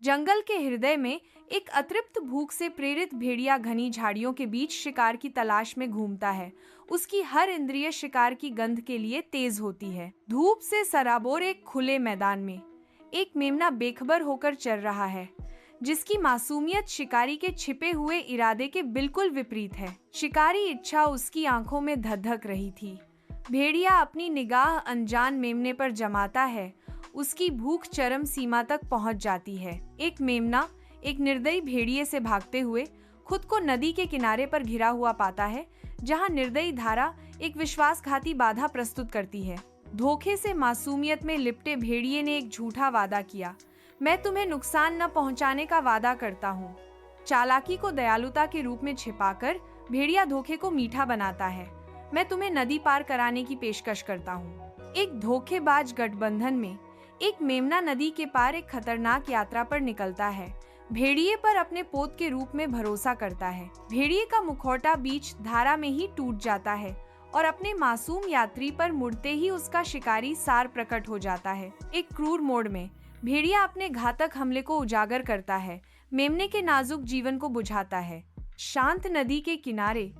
जंगल के हृदय में एक अतृप्त भूख से प्रेरित भेड़िया घनी झाड़ियों के बीच शिकार की तलाश में घूमता है। उसकी हर इंद्रिय शिकार की गंध के लिए तेज होती है। धूप से सराबोर एक खुले मैदान में एक मेमना बेखबर होकर चल रहा है, जिसकी मासूमियत शिकारी के छिपे हुए इरादे के बिल्कुल विपरीत है। शिकारी इच्छा उसकी आंखों में धधक रही थी। भेड़िया अपनी निगाह अनजान मेमने पर जमाता है। उसकी भूख चरम सीमा तक पहुंच जाती है। एक मेमना एक निर्दयी भेड़िए से भागते हुए खुद को नदी के किनारे पर घिरा हुआ पाता है, जहां निर्दयी धारा एक विश्वासघाती बाधा प्रस्तुत करती है। धोखे से मासूमियत में लिपटे भेड़िए ने एक झूठा वादा किया, मैं तुम्हें नुकसान न पहुंचाने का वादा करता हूँ। चालाकी को दयालुता के रूप में छिपाकर भेड़िया धोखे को मीठा बनाता है। मैं तुम्हें नदी पार कराने की पेशकश करता हूँ। एक धोखेबाज गठबंधन में एक मेमना नदी के पार एक खतरनाक यात्रा पर निकलता है। भेड़िए पर अपने पोत के रूप में भरोसा करता है। भेड़िए का मुखौटा बीच धारा में ही टूट जाता है और अपने मासूम यात्री पर मुड़ते ही उसका शिकारी सार प्रकट हो जाता है। एक क्रूर मोड़ में भेड़िया अपने घातक हमले को उजागर करता है, मेमने के नाजुक जीवन को बुझाता है। शांत नदी के किनारे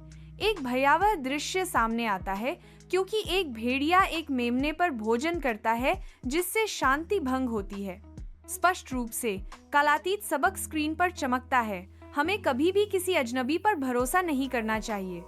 एक भयावह दृश्य सामने आता है, क्योंकि एक भेड़िया एक मेमने पर भोजन करता है जिससे शांति भंग होती है। स्पष्ट रूप से कालातीत सबक स्क्रीन पर चमकता है। हमें कभी भी किसी अजनबी पर भरोसा नहीं करना चाहिए।